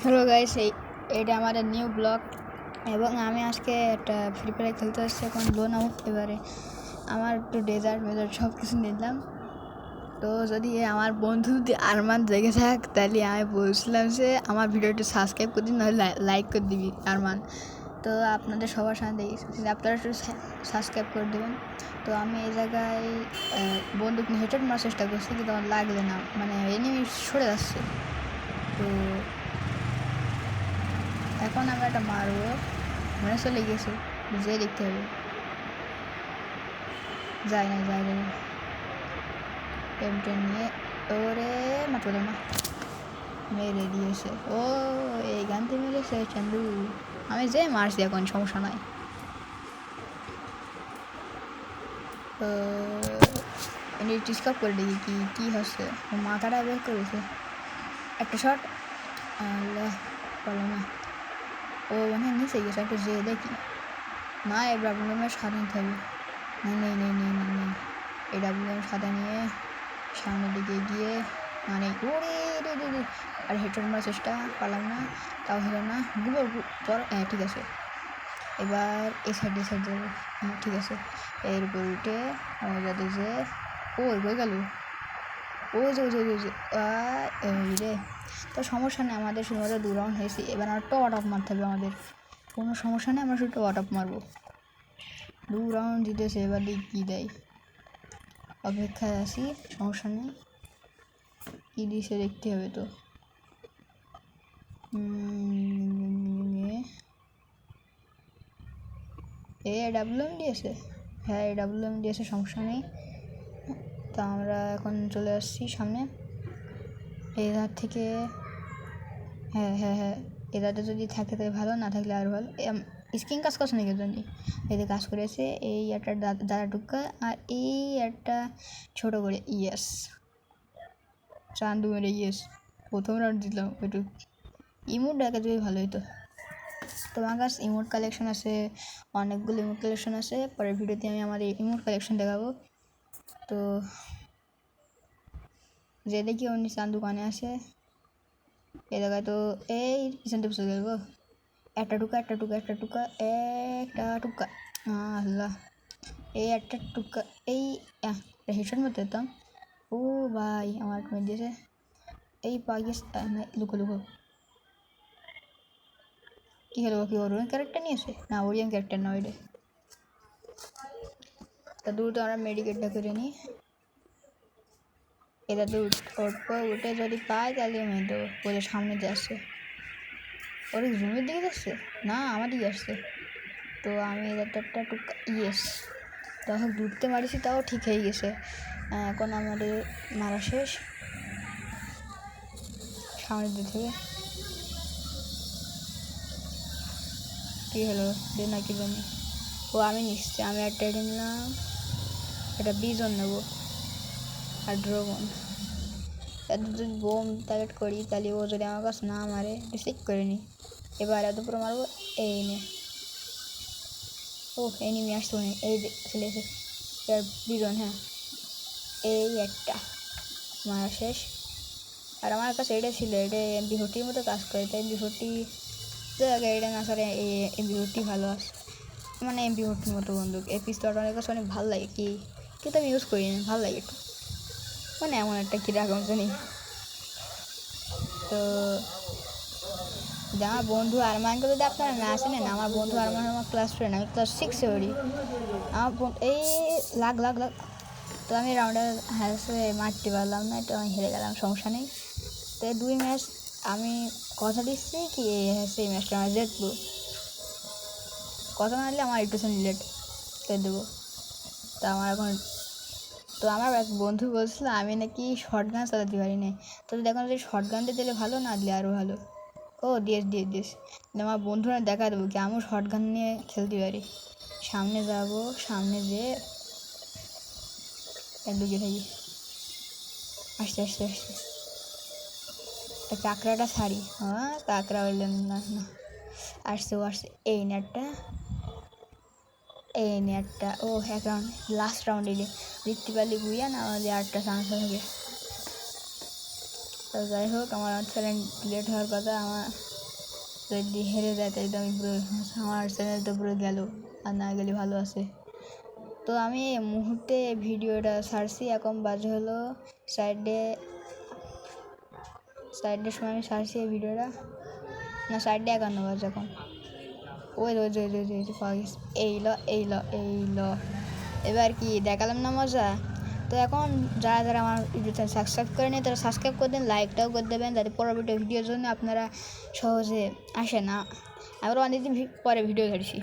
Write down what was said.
Hello guys, এটা আমাদের new blog এবং আমি আজকে একটা ফ্রি ফায়ার খেলতে আসছি। এখন লো নাও, এবারে আমার একটু ডেজার্ট সব কিছু নিলাম। তো যদি আমার বন্ধু যদি আরমান জেগে থাক তাহলে আমি বলছিলাম যে আমার ভিডিওটি সাবস্ক্রাইব করে দিন, নাহলে লাইক করে দিবি আরমান। তো আপনাদের সবার সাথে দেখি আপনারা একটু সাবস্ক্রাইব করে দেবেন। তো আমি এই জায়গায় বন্দুক নিয়ে হেঁটে মারার চেষ্টা করছি, কিন্তু আমার লাগবে না, মানে এনিমি সরে যাচ্ছে। তো এখন আমি একটা মারবো, মনে চলে গেছে, যে দেখতে হবে। যাই না M10 নিয়ে ওরে মারতে না, মেরে দিয়েছে। ও এই গানতে মেরেছে চান্দু, আমি যে মারছি, এখন সমস্যা নাই। ডিসকাপ করে দেখি কি কি হচ্ছে। মাথাটা বের করেছে, একটা শট, আল্লাহ পারলো না। ও মানে নিচে গেছে, একটু যে দেখি না। এবার আপনার সাথে নিতে হবে। নেই এই ডাব্লিউএম সাদা নিয়ে সামনের দিকে গিয়ে মানে ওরে রে আর হেডশট মারার চেষ্টা পারলাম না, তাও হলো না। পর হ্যাঁ ঠিক আছে, এবার এই সাইড যাবো। হ্যাঁ ঠিক আছে, এর উপর উঠে যাতে যে ও হয়ে গেল। ও যে রে, তো সমস্যা নেই, আমাদের শুধুমাত্র 2 রাউন্ড হয়েছি। এবার আমার টপ আপ মারতে হবে আমাদের, কোনো সমস্যা নেই, আমরা শুধু টপ আপ মারবো। 2 রাউন্ড জিতেছে, এবার দেখি কী দেয়। অপেক্ষায় আছি, সমস্যা নেই, কী দিয়েছে দেখতে হবে। তো ডাব্লিউএম দিয়েছে, হ্যাঁ ডাব্লিউএম দিয়েছে, সমস্যা নেই। তো আমরা এখন চলে আসছি সামনে এধার থেকে। হ্যাঁ এধারে যদি থাকে তাহলে ভালো, না থাকলে আর ভালো। স্ক্রিন কাজ করছে নাকি জানি, এদের কাজ করেছে। এই একটা দাদা টুকা আর এই একটা ছোট করে ইয়েস চান্দু মেরে ইয়েস প্রথম রাউন্ড দিলাম। একটু ইমোট দেখা যদি ভালো হতো। তোমার কাছে ইমোট কালেকশন আছে, অনেকগুলো ইমোট কালেকশন আছে। পরের ভিডিওতে আমি আমার ইমোট কালেকশন দেখাবো। তো যে দেখি অন্য চান দোকানে আসে, এই জায়গায় তো এই পিছনটা পিছনে গেল। একটা টুকা আল্লাহ, এই একটা টুকা, এই হেডশট মতো দিতাম। ও ভাই আমার মেয়ে দিয়েছে, এই পাকিস্তান লুকো কী হলো, কি ওরিয়ন ক্যারেক্টার নিয়েছে? না ওরিয়ন ক্যারেক্টার না, ওইটা। তা দ্রুত আমরা মেডিকেটটা করে নিই। এটা তো উঠে যদি পাই তাহলে আমি দেবো। ওদের সামনে দিয়ে আসছে, ওরা জুমের দিকে যাচ্ছে না, আমার দিকে আসছে। তো আমি একটা টুকা ইয়েস, তখন দূরতে মারিছি, তাও ঠিক হয়ে গেছে। এখন আমাদের মারা শেষ, সামনের দিক থেকে কী হলো যে নাকি জানি। ও আমি নিচ্ছি, আমি একটা এটা নিলাম, একটা বিজন নেবো আর ড্রাগন। এত যদি বোম টার্গেট করি তাহলে ও যদি আমার কাছে না মারে রিসিভ করে নি। এবার এত পুরো মারবো। এই নে, ও এনিমি আসতো না, এই চলে এসে এবার বিজন। হ্যাঁ এই একটা মারা শেষ। আর আমার কাছে এটা ছিল, এটা MP40 মতো কাজ করে, তাই MP40 জায়গায় এটা না স্যার, এই MP40 ভালো আছে, মানে MP40 মতো বন্দুক। এই পিস্তলটা আমার কাছে অনেক ভালো লাগে, কিন্তু আমি ইউজ করি না, ভালো লাগে একটু, মানে এমন একটা কীরকম জানি। তো আমার বন্ধু আরমানকে যদি আপনারা না চেনেন, আমার বন্ধু আরমান আমার ক্লাস ফ্রেন্ড, আমি ক্লাস 6-এ পড়ি। আমার এই লাগ তো আমি রাউন্ডে হ্যাসে মারতে পারলাম না, তো আমি হেরে গেলাম, সমস্যা নেই। তো 2 ম্যাচ আমি কথা দিচ্ছি কি সেই ম্যাচটা আমরা জিতবো। কথা না দিলে আমার একটু লেট করে দেবো। তো আমার এক বন্ধু বলছিল আমি নাকি শর্ট গান চালাতে পারি না। তো দেখুন, যদি শর্ট গানটা দিলে ভালো, না দিলে আরও ভালো। ও দিস আমার বন্ধুরা দেখা দেবো কি আমিও শর্ট গান নিয়ে খেলতে পারি। সামনে যাব, সামনে যেয়ে লুকিয়ে থাকি। আসতে কাঁকড়াটা ছাড়ি, হ্যাঁ কাঁকড়া হইলেন না, আসছে এই নেটটা ও এক রাউন্ড, লাস্ট রাউন্ড এলে দেখতে পারলে গুইয়া, না হলে 8টা চান্স থাকে। তো যাই হোক, আমার চ্যালেঞ্জ লেট হওয়ার কথা। আমার যদি হেরে যায় তাই তো আমি পুরো আমার চ্যানেল তো পুরো গেল, আর না গেলে ভালো আছে। তো আমি এই মুহূর্তে ভিডিওটা ছাড়ছি, এখন বাজে হলো সাইডের সময় আমি ছাড়ছি এই ভিডিওটা, না 51 বাজে এখন। ওই পাওয়া গেছে, এই ল এবার কি দেখালাম না মজা? তো এখন যারা যারা আমার ভিডিওটা সাবস্ক্রাইব করে নিয়ে তারা সাবস্ক্রাইব করে দেন, লাইকটাও করে দেবেন, যাতে পরবর্তী ভিডিওর জন্য আপনারা সহজে আসে না। আবার অনেকদিন পরে ভিডিও ছাড়ছি।